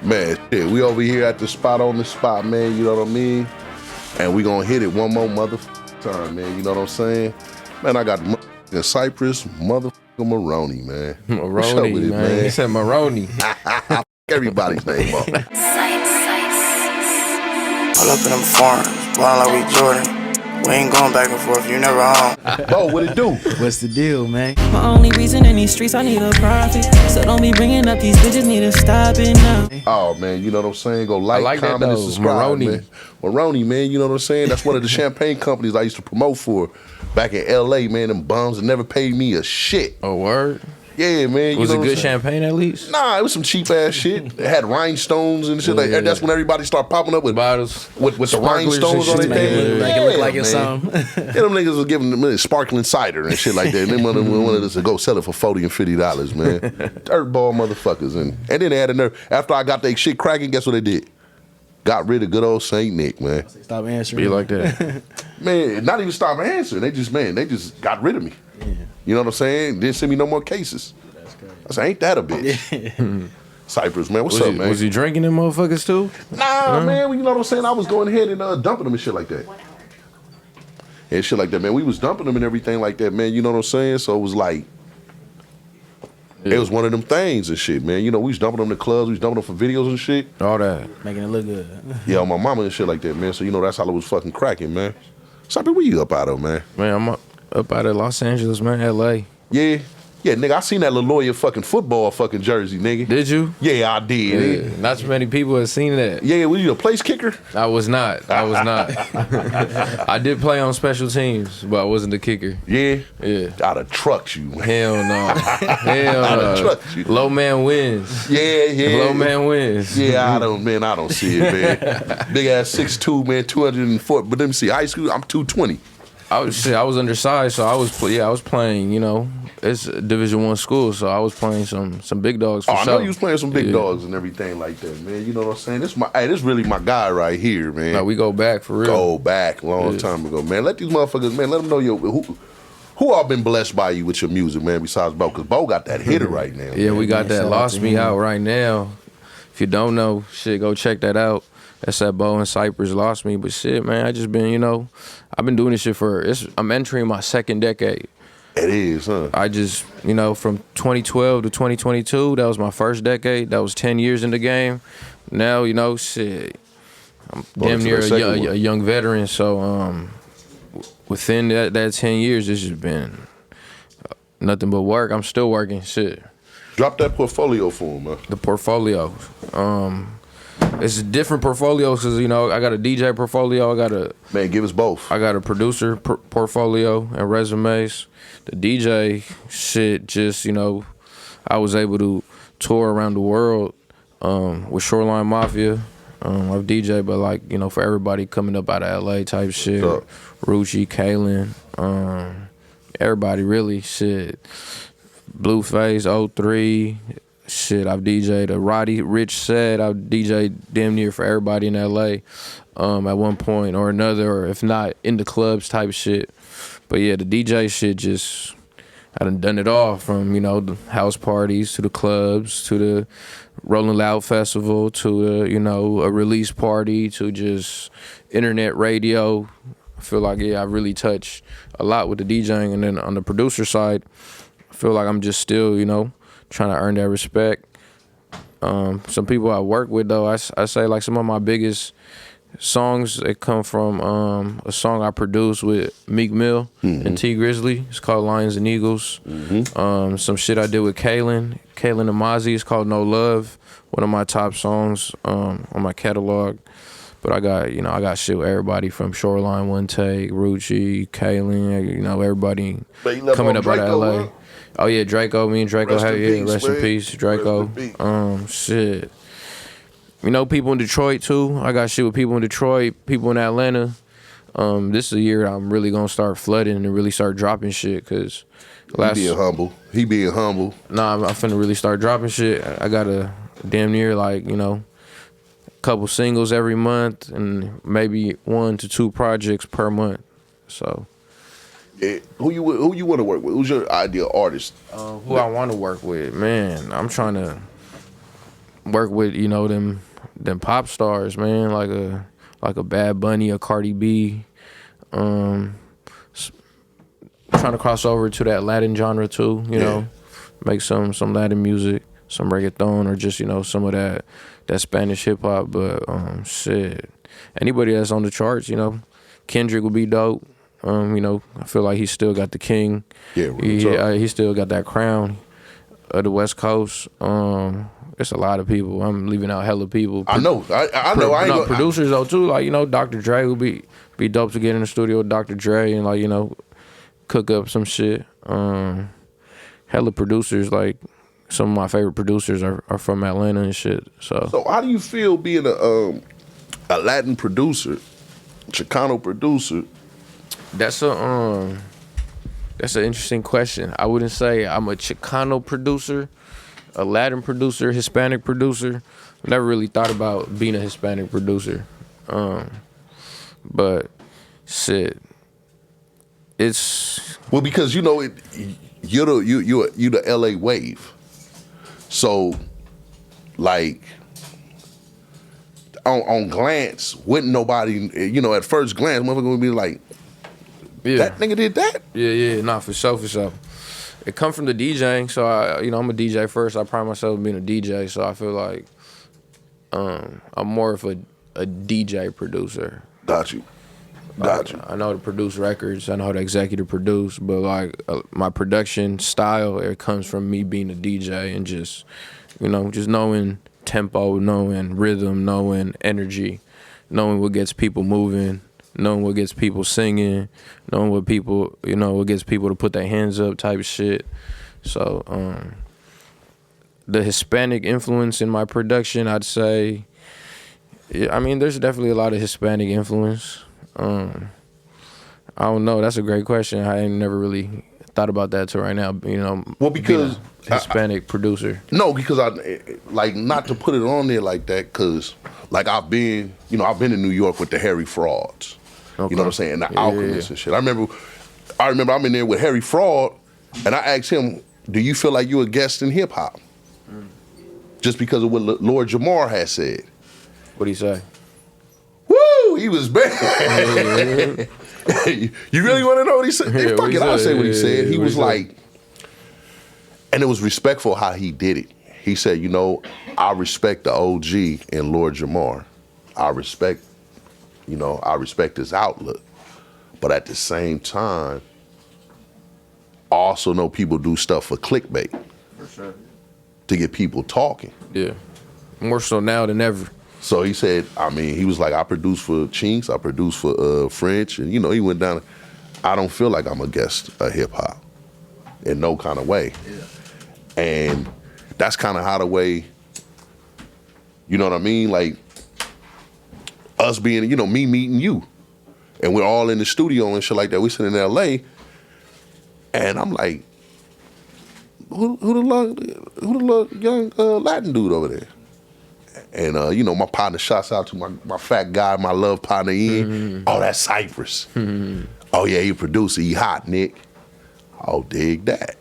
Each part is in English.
Man, shit, we over here at the spot on the spot, man, you know what I mean? And we gonna hit it one more time, man, you know what I'm saying? Man, I got the Cypress, motherfucking Moreno, man. Moreno, man. He said Moreno. Everybody's name up. Pull up in them foreigns, ballin' like we Jordan. We ain't going back and forth, you never home. Oh, what it do? What's the deal, man? My only reason in these streets, I need a profit. So don't be bringing up these bitches, need to stop it now. Oh, man, you know what I'm saying? Go like comment, and subscribe, man. Moreno, man, you know what I'm saying? That's one of the champagne companies I used to promote for back in L.A., man. Them bums that never paid me a shit. Oh, word? Yeah, man. Was it good champagne at least? Nah, it was some cheap ass shit. It had rhinestones and shit. Like that's when everybody started popping up with bottles with the rhinestones on their thing. Make it look like it's something. Yeah, them niggas was giving them sparkling cider and shit like that. And then one of us to go sell it for $40 and $50, man. Dirtball motherfuckers. And then they had a nerve. After I got their shit cracking, guess what they did? Got rid of good old Saint Nick, man. Stop answering. Be like that. Man, not even stop answering. They just got rid of me. Yeah. You know what I'm saying? Didn't send me no more cases. That's crazy. I said, ain't that a bitch? Cypress, man. What's up, man? Was he drinking them motherfuckers too? Nah, man. You know what I'm saying? I was going ahead and dumping them and shit like that. And shit like that, man. We was dumping them and everything like that, man. You know what I'm saying? So it was like, it was one of them things and shit, man. You know, we was dumping them in the clubs. We was dumping them for videos and shit. All that. Making it look good. Yeah, on my mama and shit like that, man. So, you know, that's how it was fucking cracking, man. Cypress, where you up out of, man? Man, I'm up out of Los Angeles, man, L.A. Yeah. Yeah, nigga, I seen that little lawyer fucking football fucking jersey, nigga. Did you? Yeah, I did. Yeah. Not too many people have seen that. Yeah, was you a place kicker? I was not. I did play on special teams, but I wasn't the kicker. Yeah? Yeah. I'd have trucked you. Hell no. Hell I'd no. have trucked you. Low man wins. Yeah. Low man wins. Yeah, I don't see it, man. Big ass 6'2", man, 204. But let me see, high school, I'm 220. I was undersized, so I was playing, you know, it's a Division I school, so I was playing some big dogs for sure. I know you was playing some big dogs and everything like that, man. You know what I'm saying? This really my guy right here, man. No, we go back for real. Go back long time ago, man. Let these motherfuckers, man, let them know who all been blessed by you with your music, man, besides Bo, because Bo got that hitter right now. Yeah, man. we got that Lost Me out right now. If you don't know, shit, go check that out. That's that Bo and Cypress Lost Me. But shit, man, I just been, you know, I've been doing this shit I'm entering my second decade. It is, huh? I just, you know, from 2012 to 2022, that was my first decade. That was 10 years in the game. Now, you know, shit, I'm damn near a young veteran. So within that 10 years, it's just been nothing but work. I'm still working, shit. Drop that portfolio for him, man. The portfolio. It's a different portfolio because, you know, I got a DJ portfolio. Man, give us both. I got a producer portfolio and resumes. The DJ shit, just, you know, I was able to tour around the world with Shoreline Mafia. I've DJ, but like, you know, for everybody coming up out of LA type shit. Rucci, Kalen, everybody really, shit. Blueface, 03. Shit, I've DJ'd a Roddy Rich set. I've DJ'd damn near for everybody in LA at one point or another, or if not, in the clubs type shit. But yeah, the DJ shit just, I done it all from, you know, the house parties to the clubs to the Rolling Loud Festival to the, you know, a release party to just internet radio. I feel like, yeah, I really touched a lot with the DJing. And then on the producer side, I feel like I'm just still, you know, trying to earn that respect. Some people I work with, though, I say like some of my biggest songs, they come from a song I produced with Meek Mill and T Grizzly. It's called Lions and Eagles. Some shit I did with Kalen and Mozzie. It's called No Love. One of my top songs on my catalog. But I got shit with everybody from Shoreline, One Take, Rucci, Kalen, you know, everybody coming up out of LA. Huh? Oh yeah, Draco. Me and Draco have rest in peace, Draco. Shit. You know, people in Detroit too. I got shit with people in Detroit, people in Atlanta. This is a year I'm really gonna start flooding and really start dropping shit. Cause He being humble. Nah, I'm finna really start dropping shit. I got a damn near like, you know, a couple singles every month and maybe 1 to 2 projects per month. So. Who you want to work with? Who's your ideal artist? Who I want to work with? Man, I'm trying to. work with, you know, them pop stars, man, like a Bad Bunny, a Cardi B, trying to cross over to that Latin genre too, you know, make some Latin music, some reggaeton, or just, you know, some of that Spanish hip hop. But shit, anybody that's on the charts, you know, Kendrick would be dope. You know, I feel like he still got the king. Yeah, he still got that crown of the West Coast. It's a lot of people. I'm leaving out hella people. I know. I know. Producers though too. Like, you know, Dr. Dre would be dope to get in the studio with Dr. Dre and, like, you know, cook up some shit. Hella producers, like some of my favorite producers are from Atlanta and shit. So how do you feel being a Latin producer, Chicano producer? That's an interesting question. I wouldn't say I'm a Chicano producer, a Latin producer, Hispanic producer. Never really thought about being a Hispanic producer. But shit, it's because, you know, you're the LA wave. So, like, on glance, wouldn't nobody, you know, at first glance, motherfucker would be like, that nigga did that? Yeah, nah, for sure. It come from the DJing, so I'm a DJ first. I pride myself on being a DJ, so I feel like I'm more of a DJ producer. Got you. I know how to produce records. I know how to executive produce, but like my production style, it comes from me being a DJ and just, you know, just knowing tempo, knowing rhythm, knowing energy, knowing what gets people moving, knowing what gets people singing, knowing what people, you know, what gets people to put their hands up type shit. So the Hispanic influence in my production, I'd say, I mean, there's definitely a lot of Hispanic influence. I don't know. That's a great question. I ain't never really thought about that till right now. You know, well, because Hispanic producer. No, because I like, not to put it on there like that, because like I've been in New York with the Harry Frauds. Okay. You know what I'm saying? And the Alchemists and shit. I remember I'm in there with Harry Fraud, and I asked him, "Do you feel like you're a guest in hip hop?" Just because of what Lord Jamar had said. What'd he say? Woo! He was bad. You really want to know what he said? Yeah, Fuck it, I'll say what he said. He was said? like, and it was respectful how he did it. He said, you know, I respect the OG and Lord Jamar. I respect his outlook. But at the same time, I also know people do stuff for clickbait. For sure. To get people talking. Yeah. More so now than ever. So he said, I mean, he was like, I produce for Chinks, I produce for French, and, you know, he went down. I don't feel like I'm a guest of hip hop in no kind of way. Yeah. And that's kind of how the way, you know what I mean? Like, us being, you know, me meeting you, and we're all in the studio and shit like that. We sitting in LA, and I'm like, who the little young Latin dude over there? And, you know, my partner, shouts out to my fat guy, my love partner, Ian. Mm-hmm. Oh, that's Cypress. Mm-hmm. Oh, yeah, he a producer. He hot, Nick. Oh, dig that.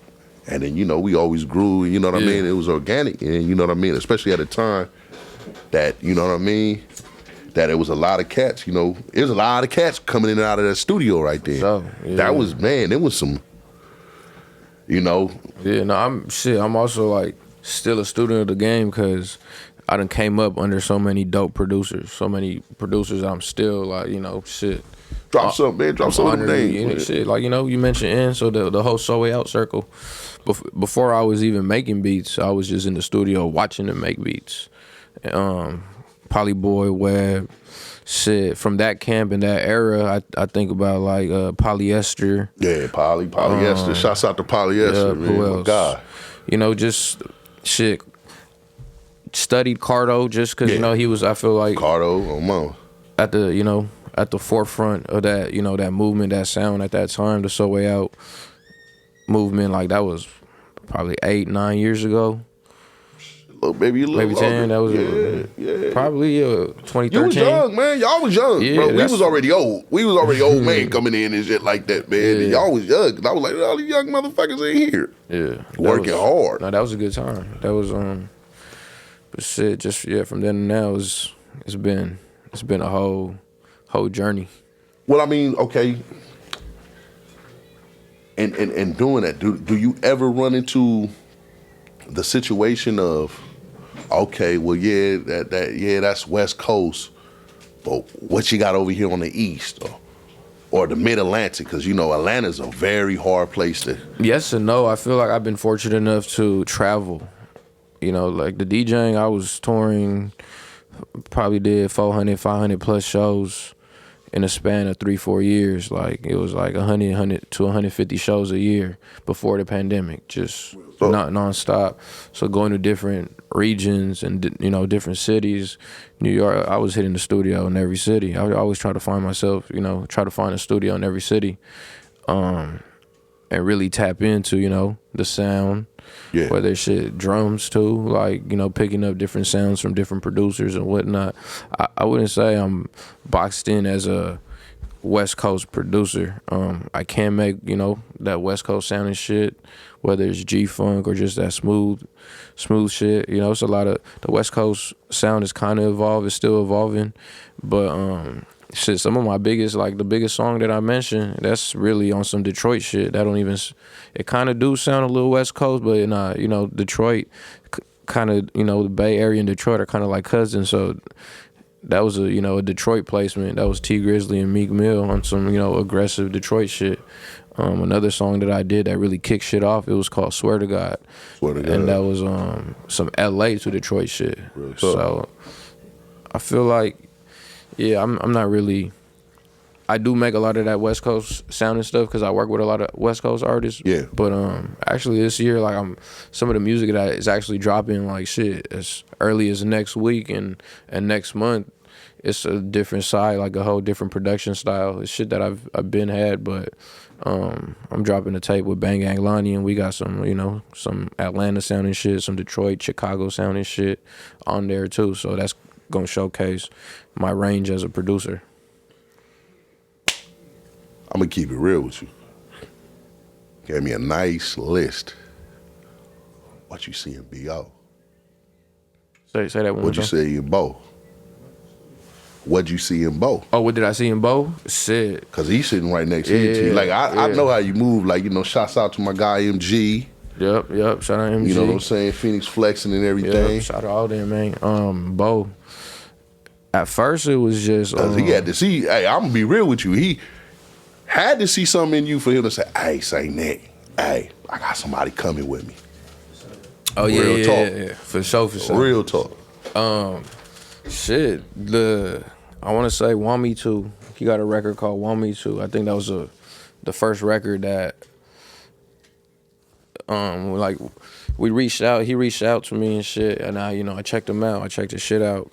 And then, you know, we always grew, you know what I mean? It was organic, and you know what I mean? Especially at a time that, you know what I mean? That it was a lot of cats, you know. It was a lot of cats coming in and out of that studio right there. So, yeah. That was, man, it was some, you know. Yeah, no, I'm also, like, still a student of the game, because I done came up under so many dope producers. So many producers I'm still, like, you know, shit. Drop some, man. Drop some of them names. Shit. Like, you know, you mentioned N, so the whole So Way Out circle. Before I was even making beats, I was just in the studio watching them make beats. Polyboy, Webb, shit. From that camp and that era, I think about, like, Polyester. Yeah, Polyester. Shouts out to Polyester, man. Who else? My God. You know, just shit. Studied Cardo just because, you know, he was, I feel like, Cardo, oh man, at the, you know, at the forefront of that, you know, that movement, that sound at that time, the So Way Out movement. Like, that was probably 8-9 years ago. Maybe 10. Longer. That was probably 2013. You was young, man. Y'all was young, bro. We was already old. We was already old man coming in and shit like that, man. And y'all was young. And I was like, all these young motherfuckers in here. Yeah. Working hard. No, that was a good time. That was But shit, just from then to now, it's been a whole journey. Well, I mean, okay. And doing that, do you ever run into the situation of, okay, well, yeah, that's West Coast, but what you got over here on the East or the Mid-Atlantic? Because, Atlanta's a very hard place to... Yes and no. I feel like I've been fortunate enough to travel. Like the DJing, I was touring, probably did 400, 500 plus shows in a span of 3-4 years. Like, it was like 100 to 150 shows a year before the pandemic, just not nonstop. So going to different regions and, different cities. New York, I was hitting the studio in every city. I would always try to find myself, try to find a studio in every city, and really tap into, the sound. Yeah. Whether it's shit drums too, like, picking up different sounds from different producers and whatnot. I wouldn't say I'm boxed in as a West Coast producer. I can make, that West Coast sounding shit, whether it's G-Funk or just that smooth shit. It's a lot of, the West Coast sound is kind of evolved, it's still evolving. But shit, some of my biggest, like the biggest song that I mentioned, that's really on some Detroit shit. That don't even, it kind of do sound a little West Coast, but Detroit, kind of, the Bay Area and Detroit are kind of like cousins. So that was a Detroit placement. That was T Grizzly and Meek Mill on some, aggressive Detroit shit. Another song that I did that really kicked shit off, it was called Swear to God. Swear to God. And that was some LA to Detroit shit. So I feel like, yeah, I'm not really. I do make a lot of that West Coast sound and stuff because I work with a lot of West Coast artists. Yeah. But actually this year, like some of the music that is actually dropping like shit as early as next week and next month. It's a different side, like a whole different production style. It's shit that I've been had, but I'm dropping a tape with Bang Gang Lonnie, and we got some some Atlanta sounding shit, some Detroit, Chicago sounding shit on there too. So that's gonna showcase my range as a producer. I'm gonna keep it real with you. Gave me a nice list. What you see in B.O.? Say that one. What'd you see in Bo? What'd you see in Bo? Oh, what did I see in Bo? Shit. Cause he's sitting right next to you. Like I know how you move. Like shouts out to my guy MG. Yep. Shout out MG. You know what I'm saying? Phoenix flexing and everything. Yep. Shout out all them, man. Bo. At first, it was just he had to see. Hey, I'm gonna be real with you. He had to see something in you for him to say, "Hey, say Nick. Hey, I got somebody coming with me." Oh yeah, Real talk. Yeah. For sure. Real talk. Shit. I want to say Want Me To. He got a record called Want Me To. I think that was the first record that like we reached out. He reached out to me and shit, and I checked him out. I checked his shit out.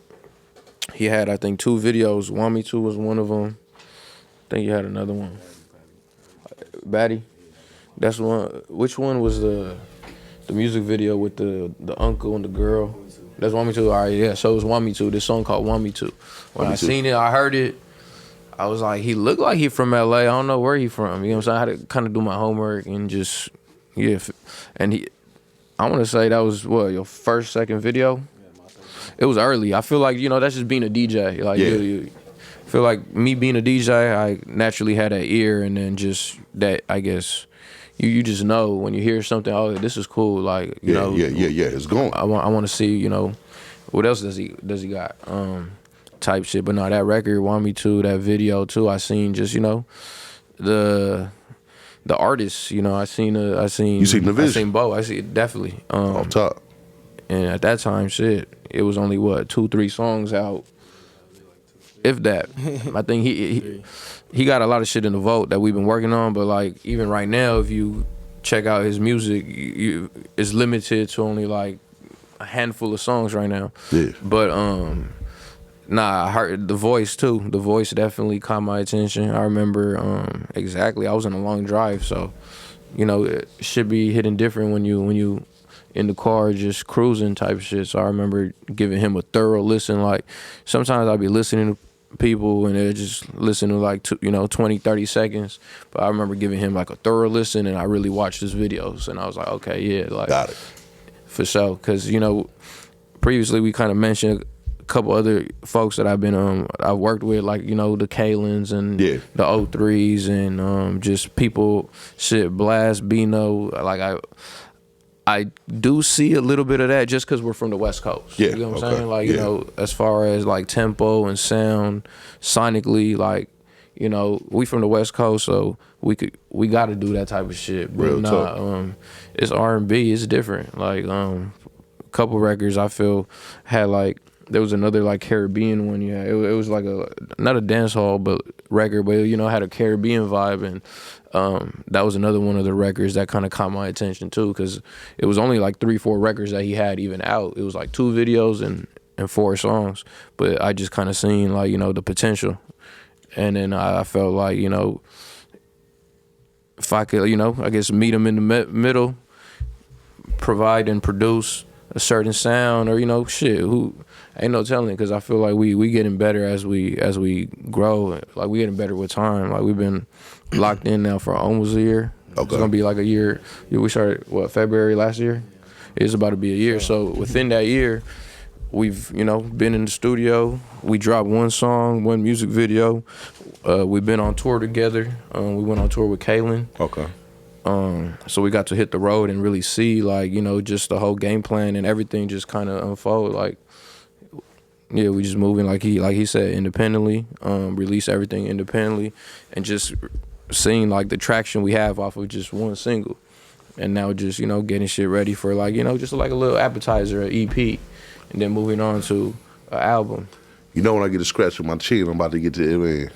He had, I think, 2 videos. Want Me To was one of them. I think he had another one. Batty. That's one. Which one was the music video with the uncle and the girl? That's Want Me To. All right, yeah. So it was Want Me To. This song called Want Me To. When I seen it, I heard it. I was like, he looked like he from LA. I don't know where he from. You know what I'm saying? I had to kind of do my homework and just, yeah. And I want to say that was, what, your first, second video? It was early. I feel like, that's just being a DJ. Like, I feel like me being a DJ, I naturally had that ear, and then just that, I guess, you just know when you hear something, oh, this is cool. Like, you know. Yeah, it's going. I want to see, what else does he got? Type shit. But no, that record, Want Me To, that video too, I seen just, the artists, I seen You seen the vision? I seen Bo. I see it definitely. Off top. And at that time, shit, it was only 2-3 songs out, if that. I think he got a lot of shit in the vault that we've been working on. But like even right now, if you check out his music, it's limited to only like a handful of songs right now. Yeah. But I heard The Voice too. The Voice definitely caught my attention. I remember exactly. I was on a long drive, so it should be hitting different when you in the car just cruising type shit. So I remember giving him a thorough listen. Like sometimes I'd be listening to people and they're just listening to like 20, 30 seconds. But I remember giving him like a thorough listen, and I really watched his videos, and I was like, okay, yeah, like Got it. for sure. Cause previously we kind of mentioned a couple other folks that I've worked with, like, you know, the Kalins and the O3s and just people, Blast, Bino. Like I do see a little bit of that just because we're from the West Coast. Yeah, you know what I'm saying? Like, you know, as far as like tempo and sound, sonically, like, you know, we from the West Coast, so we got to do that type of shit. But it's R&B, it's different. Like a couple records I feel had like, there was another like Caribbean one. Yeah, it was like not a dance hall but record, but you know, had a Caribbean vibe, and that was another one of the records that kind of caught my attention too, because it was only like 3-4 records that he had even out. It was like 2 videos and 4 songs, but I just kind of seen like, you know, the potential, and then I felt like, you know, if I could, you know, I guess meet him in the middle, provide and produce a certain sound, or, you know, shit, who ain't no telling, because I feel like we getting better as we grow. Like, we getting better with time. Like, we've been locked in now for almost a year. Okay. It's gonna be like a year. We started February last year. It's about to be a year. So within that year, we've, you know, been in the studio. We dropped 1 song, 1 music video. We've been on tour together. We went on tour with Kalin. Okay. So we got to hit the road and really see, like, you know, just the whole game plan and everything just kind of unfold. Like, yeah, we just moving like he said, independently, release everything independently, and just seeing like the traction we have off of just 1 single, and now just, you know, getting shit ready for, like, you know, just like a little appetizer, an EP, and then moving on to an album. You know, when I get a scratch with my chin, I'm about to get to it, man.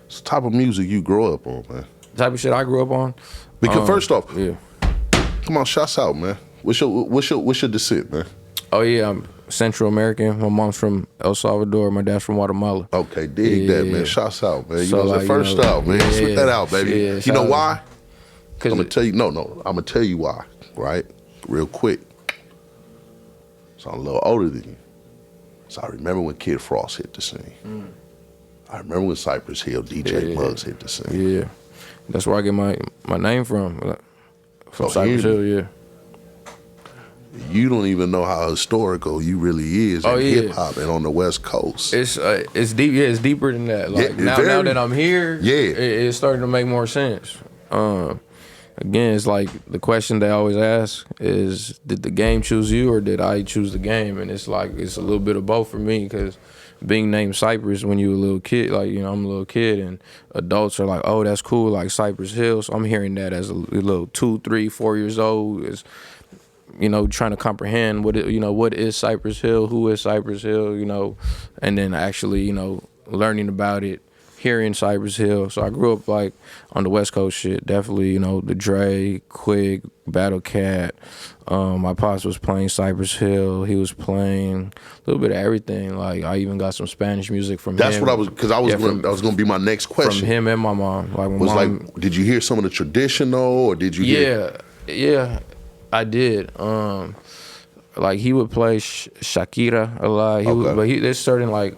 It's the type of music you grow up on, man. The type of shit I grew up on. Because first off, yeah, come on, shouts out, man. What's your descent, man? Oh yeah, I'm Central American. My mom's from El Salvador. My dad's from Guatemala. Okay, dig that, man. Shouts out, man. You know, like, first out, man. Spit that out, baby. Yeah, you know why? I'm gonna tell you. No, I'm gonna tell you why. Right, real quick. So I'm a little older than you. So I remember when Kid Frost hit the scene. I remember when Cypress Hill, DJ Muggs hit the scene. Yeah, that's where I get my name from Cypress Hill. Yeah. You don't even know how historical you really is in hip hop and on the West Coast. It's deep. Yeah, it's deeper than that. Like, now that I'm here, it's starting to make more sense. Again, it's like the question they always ask is, did the game choose you or did I choose the game? And it's like, it's a little bit of both for me, because being named Cypress when you were a little kid, like, you know, I'm a little kid, and adults are like, oh, that's cool, like Cypress Hill. So I'm hearing that as a little 2, 3, 4 years old, is, you know, trying to comprehend what is Cypress Hill, who is Cypress Hill, you know, and then actually, you know, learning about it, hearing Cypress Hill. So I grew up like on the West Coast shit, definitely, you know, the Dre, Quick, Battle Cat. My pops was playing Cypress Hill. He was playing a little bit of everything. Like, I even got some Spanish music from him. That's what I was, because I was going to be my next question. From him and my mom. Like, like, did you hear some of the traditional, or did you hear? Yeah, I did. Like, he would play Shakira a lot. There's certain, like,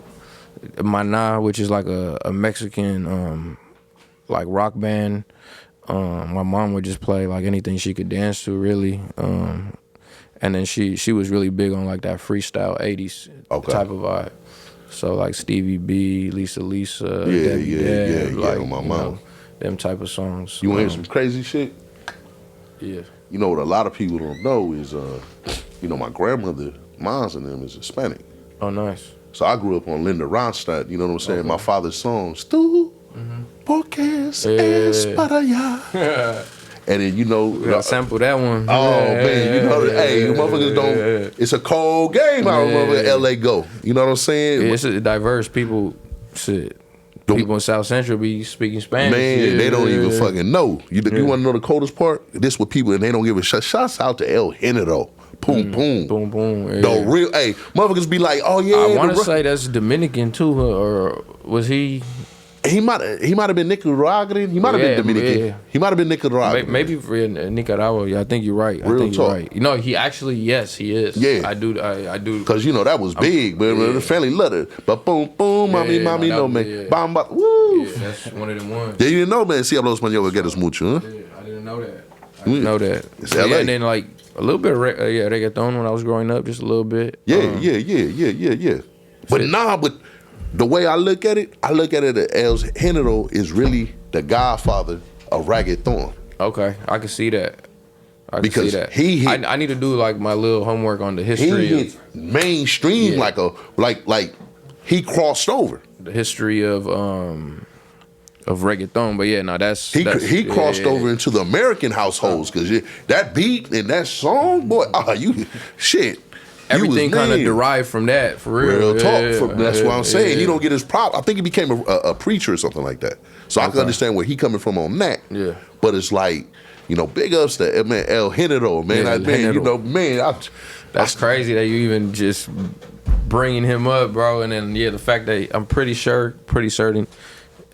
Maná, which is like a Mexican like rock band. My mom would just play like anything she could dance to, really. And then she was really big on like that freestyle 80s type of vibe. So like Stevie B, Lisa, Debbie like, my mom. Them type of songs. You want to hear some crazy shit? Yeah. You know what a lot of people don't know is, you know, my grandmother, Mons and them, is Hispanic. Oh, nice. So I grew up on Linda Ronstadt, you know what I'm saying? Okay. My father's songs, tú, porque es para allá. And then, you know, we gotta sample that one. Oh, man, you know, hey, you motherfuckers don't, it's a cold game out of LA go. You know what I'm saying? Yeah, it's a diverse people, shit. People in South Central be speaking Spanish. Man, they don't even fucking know. You want to know the coldest part? This what people, and they don't give a shit. Shouts out to El Género. Boom, boom. Boom, boom. Yeah. The real, hey, motherfuckers be like, oh yeah. I want to say that's Dominican too, or was he? He might have been Nicaraguan. He might have been Dominican. Yeah. He might have been Nicaraguan. Maybe for Nicaragua. Yeah, I think you're right. Real talk. You know, he actually, yes, he is. Yeah, I do. Because you know that was big, but the family loved it. But boom, boom, mami, no me, bamba, woo. Yeah, that's one of them ones. Yeah, you didn't know, man. Si hablo español, que eres mucho, huh? Yeah, I didn't know that. I didn't know that. It's LA. And then like A little bit of reggaeton when I was growing up, just a little bit. Yeah. But but the way I look at it that El Género is really the godfather of reggaeton. Okay, I can see that. Because he hit, I need to do like my little homework on the history. He hit mainstream like he crossed over. The history of reggaeton, but yeah, no, he crossed over into the American households because that beat and that song, boy, everything kind of derived from that, for real. Talk. That's what I'm saying. He don't get his prop. I think he became a preacher or something like that. So I can understand where he coming from on that. Yeah. But it's like, big ups to man, El Género, man. That's crazy that you even just bringing him up, bro. And then the fact that I'm pretty certain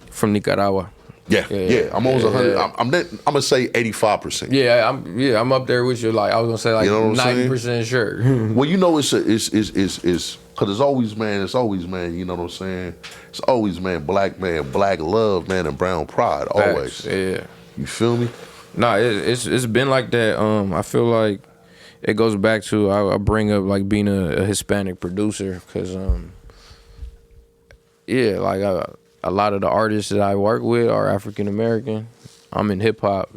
from Nicaragua. Yeah. I'm almost 100. I'm gonna say 85%. Yeah, I'm up there with you. Like I was gonna say, like 90% sure. Well, it's because it's always man. You know what I'm saying? It's always man, black love, man, and brown pride. Always. Facts, yeah. You feel me? Nah, it's been like that. I feel like it goes back to I bring up like being a Hispanic producer because a lot of the artists that I work with are African American. I'm in hip hop,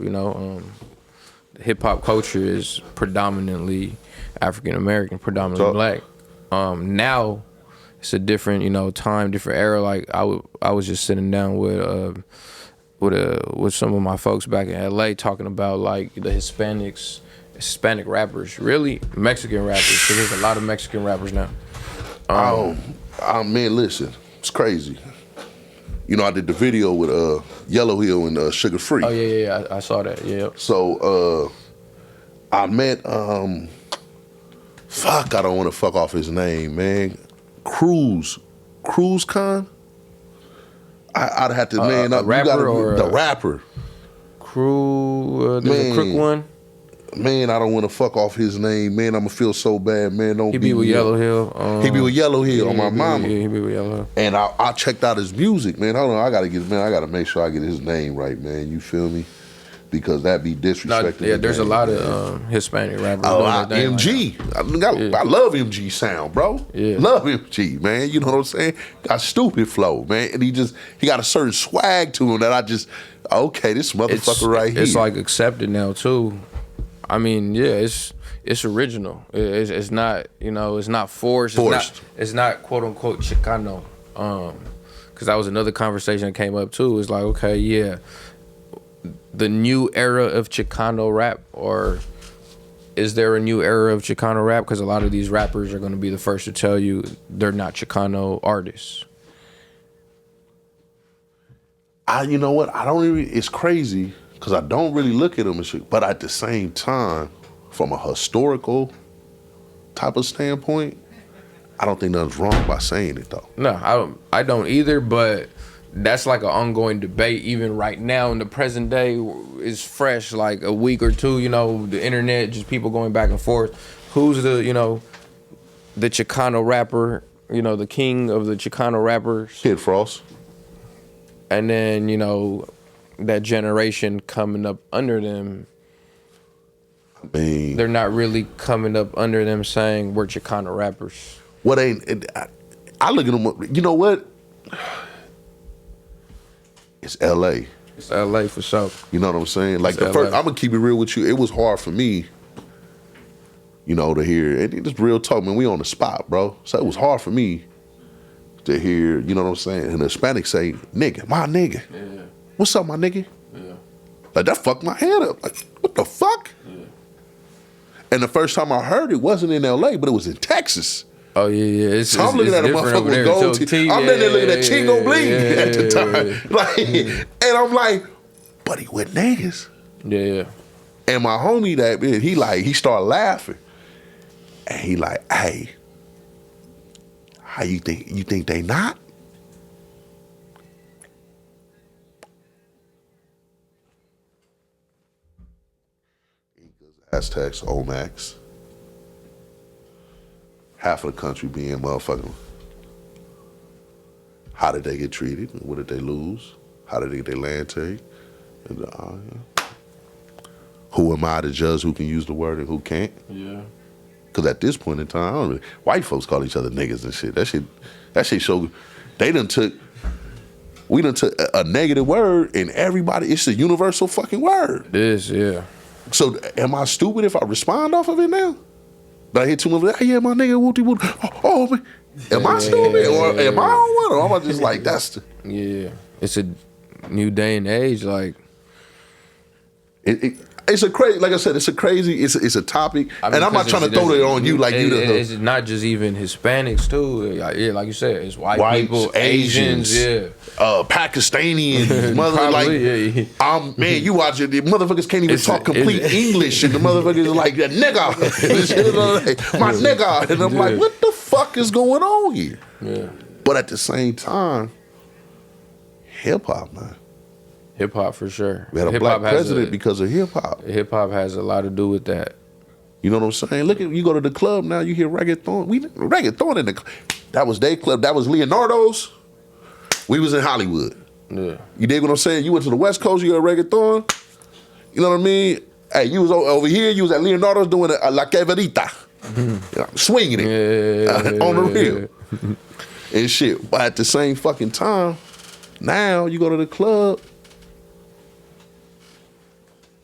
hip hop culture is predominantly African American, predominantly black. Now it's a different, time, different era. Like I was just sitting down with some of my folks back in LA talking about like the Hispanic rappers, really Mexican rappers, because there's a lot of Mexican rappers now. Man, listen, it's crazy. I did the video with Yellow Hill and Sugar Free. Oh yeah, I saw that. Yeah. So I met I don't want to fuck off his name, man. Cruz Khan. I'd have to the rapper. There's a crook one. Man, I don't want to fuck off his name, man. I'm gonna feel so bad, man. He be with Yellow Hill. He be with Yellow Hill on my mama. Yeah, he be with Yellow Hill. And I checked out his music, man. Hold on, I gotta make sure I get his name right, man. You feel me? Because that be disrespecting. There's a lot of Hispanic rappers. MG. I love MG sound, bro. Yeah. Love MG, man. You know what I'm saying? Got stupid flow, man. And he got a certain swag to him that this motherfucker here. It's like accepted now too. I mean, it's original. It's not, it's not forced. It's not quote unquote Chicano. Because that was another conversation that came up too. It's like, okay, yeah, the new era of Chicano rap, or is there a new era of Chicano rap? Because a lot of these rappers are going to be the first to tell you they're not Chicano artists. You know what? It's crazy. Because I don't really look at them as shit. But at the same time, from a historical type of standpoint, I don't think nothing's wrong by saying it, though. No, I don't either, but that's like an ongoing debate even right now in the present day. Is fresh, like a week or two, the internet, just people going back and forth. Who's the Chicano rapper, the king of the Chicano rappers? Kid Frost. And then, that generation coming up under them, they're not really coming up under them saying we're Chicano rappers. What ain't? I look at them. You know what? It's L.A. It's L.A. for sure. You know what I'm saying? Like the first, I'm gonna keep it real with you. It was hard for me, to hear. And it's real talk, man. We on the spot, bro. So it was hard for me to hear. You know what I'm saying? And the Hispanics say, "Nigga, my nigga." Yeah. What's up, my nigga? Yeah. Like, that fucked my head up. Like, what the fuck? Yeah. And the first time I heard it wasn't in LA, but it was in Texas. Oh, yeah. So I'm looking at a motherfucker with gold teeth. I'm in there looking at Chingo Bling at the time. Like, and I'm like, but he with niggas. Yeah. And my homie, he started laughing. And he like, hey, how you think they not? Aztecs, Olmecs. Half of the country being motherfucking. How did they get treated? What did they lose? How did they get their land taken? And, who am I to judge who can use the word and who can't? Yeah. Because at this point in time, I don't really, white folks call each other niggas and shit. That shit show we done took a negative word and everybody, it's a universal fucking word. It is, yeah. So am I stupid if I respond off of it now? Did I hit too much? Yeah, my nigga, wooty woot. Oh, man. Am I stupid or am I on one? Or am I just like, that's the... Yeah. It's a new day and age, like... It's a crazy, like I said, it's a topic, I mean, and I'm not trying to throw it on you like you the... It's not just even Hispanics, too. Yeah, like you said, it's white people, Asians, yeah. Pakistani, mother, like... Yeah. Man, you watch it, the motherfuckers can't even talk complete English, and the motherfuckers are like, nigga, my nigga, and I'm like, what the fuck is going on here? Yeah. But at the same time, hip-hop, man. Hip-hop for sure. We had a black president because of hip-hop. Hip-hop has a lot to do with that. You know what I'm saying? Look, you go to the club now, you hear reggaeton. Reggaeton in the club. That was their club. That was Leonardo's. We was in Hollywood. Yeah. You dig what I'm saying? You went to the West Coast, you heard reggaeton. You know what I mean? Hey, you was over here, you was at Leonardo's doing a La Queverita. Swinging it on the real. And shit. But at the same fucking time, now you go to the club,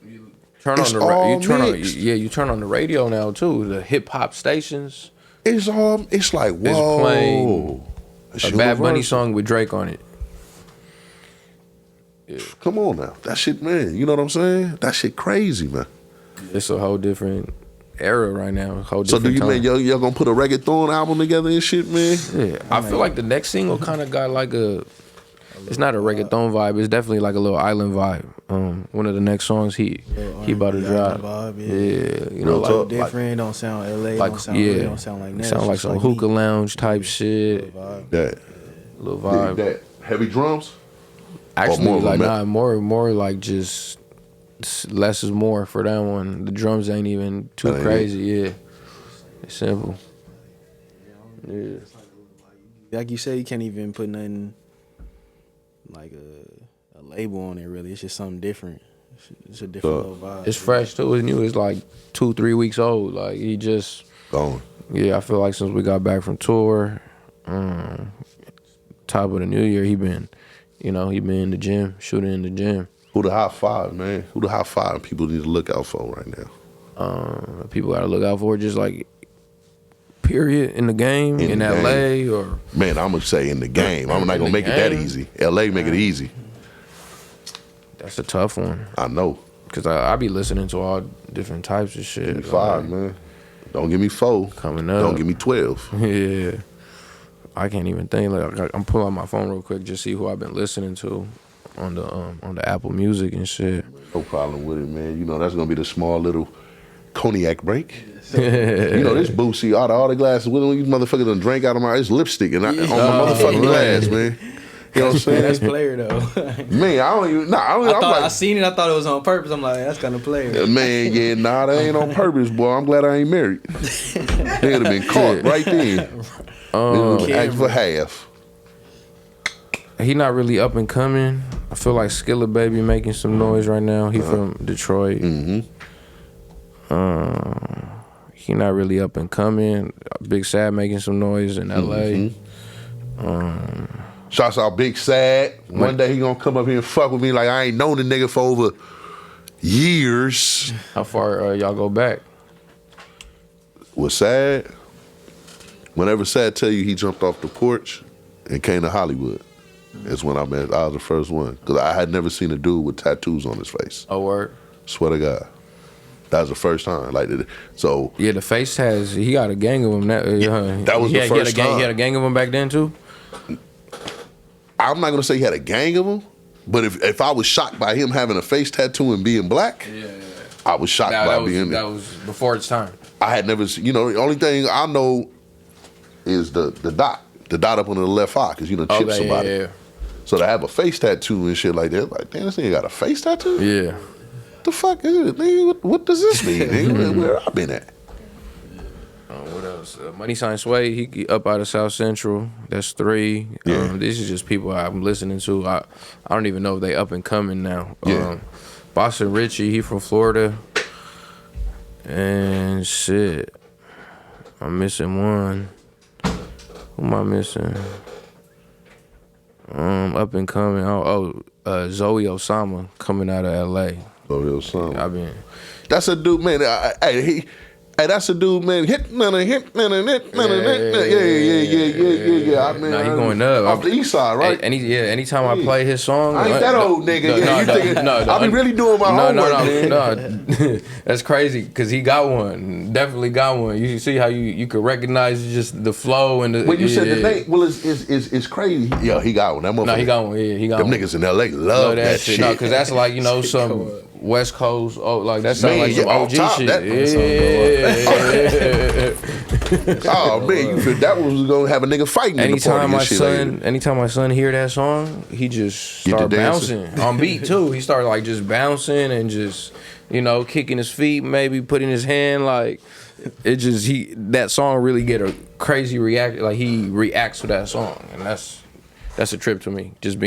you turn on the radio now too. The hip hop stations. It's like, whoa. It's playing a Bad Bunny song with Drake on it. Yeah. Come on now, that shit, man. You know what I'm saying? That shit crazy, man. It's a whole different era right now. So do you mean y'all gonna put a reggaeton album together and shit, man? Yeah, I feel like the next single kind of got like it's not a reggaeton vibe. It's definitely like a little island vibe. One of the next songs he about to drop. Vibe, yeah, you know, like different. Don't sound LA. Like don't sound LA, don't sound like that. Sound like some hookah lounge type shit. Little vibe. That heavy drums. Actually, like more like just less is more for that one. The drums ain't even too crazy. Yeah, it's simple. Yeah. Like you said, you can't even put nothing like a label on it. Really, it's just something different. It's a different little vibe. It's fresh too. It's new. It's like 2-3 weeks old. Like he just gone. Yeah, I feel like since we got back from tour, top of the new year, he been in the gym, shooting in the gym. Who the high five, man? Who the high five people need to look out for right now? People gotta look out for just like period in the game in LA or man, I'm gonna say in the game. I'm not gonna make it that easy. LA make it easy. That's a tough one. I know. Cause I be listening to all different types of shit. Give me 5, man. Don't give me 4. Coming up. Don't give me 12. Yeah. I can't even think. Like I'm pulling out my phone real quick, just see who I've been listening to on the Apple Music and shit. No problem with it, man. You know that's gonna be the small little cognac break. You know this Beauxx, all the glasses. When these motherfuckers done drank out of it's lipstick and on my motherfucking glass, man. You know what I'm saying? That's player though. Man, I don't even. I seen it. I thought it was on purpose. I'm like, that's kind of player. Man, yeah, that ain't on purpose, boy. I'm glad I ain't married. They would have been caught right then. Act for half. He not really up and coming. I feel like Skilla Baby making some noise right now. He from Detroit. Mm-hmm. He not really up and coming. Big Sad making some noise in LA. Mm-hmm. Shouts out Big Sad. One day he gonna come up here and fuck with me like I ain't known the nigga for over years. How far y'all go back? With Sad, whenever Sad tell you he jumped off the porch and came to Hollywood, that's when I was the first one. Because I had never seen a dude with tattoos on his face. Oh, word? Swear to God. That was the first time. Yeah, the face he got a gang of them. That was the first time. He had a gang of them back then too? I'm not going to say he had a gang of them, but if I was shocked by him having a face tattoo and being black, I was shocked being... That was before its time. I had never seen... the only thing I know is the dot. The dot up on the left eye, because chipped somebody. Yeah. So to have a face tattoo and shit like that, like, damn, this nigga got a face tattoo? Yeah. What the fuck is it, nigga? What does this mean, nigga? Where I been at? What else? Money Sign Sway, he up out of South Central. That's 3. Yeah. These are just people I'm listening to. I don't even know if they up and coming now. Yeah. Boston Richie, he from Florida. And shit, I'm missing one. Who am I missing? Up and coming. Zoe Osama coming out of LA. Zoe Osama. I've been. That's a dude, man. Hey, that's a dude, man. Yeah. I mean, Nah, he going up. Off the east side, right? Anytime I play his song, I ain't that old nigga. I be really doing my homework, man. No, that's crazy because he got one. Definitely got one. You see how you could recognize just the flow and the. When you said the name, well, it's crazy. Yeah, he got one. That motherfucker. No, he got one. Yeah, he got them one. niggas in LA love that shit. No, because that's like some West Coast. Oh, like that sounds like some OG shit. Oh man, you feel that was gonna have a nigga fighting. Anytime my son hear that song, he just start bouncing on beat too. He started like just bouncing and just kicking his feet, maybe putting his hand like it just that song really get a crazy react. Like he reacts to that song, and that's a trip to me. Just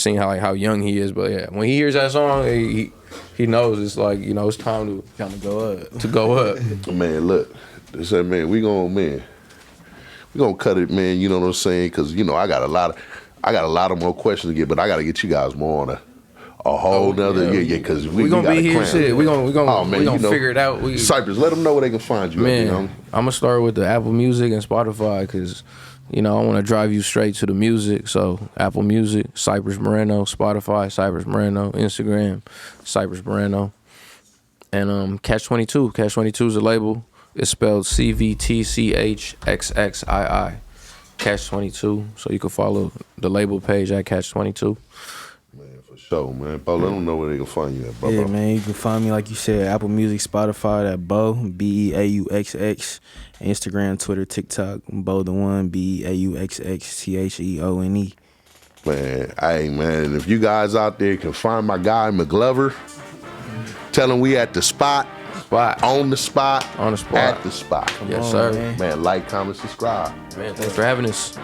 seeing how young he is, but yeah, when he hears that song, he knows it's like it's time to go up. Man, look, they said, man, we gonna cut it, man. You know what I'm saying? Because I got a lot of more questions to get, but I got to get you guys more on a whole nother because we gonna be here. Shit, we gonna figure it out. Cypress, let them know where they can find you. Man, I'm gonna start with the Apple Music and Spotify because. I want to drive you straight to the music. So Apple Music, Cypress Moreno, Spotify, Cypress Moreno, Instagram, Cypress Moreno, and Catch 22. Catch 22 is a label. It's spelled CVTCHXXII. Catch 22. So you can follow the label page at Catch 22. Man, for sure, man. Bo, let them know where they can find you at, bro. Yeah, man, you can find me like you said, Apple Music, Spotify, that Bo, BEAUXX. Instagram, Twitter, TikTok, Bo the One, BEAUXXTHEONE. Man, hey man, if you guys out there can find my guy McGlover, tell him we at the spot. On the spot. At the spot. Yes, sir. Man, like, comment, subscribe. Man, thanks for having us.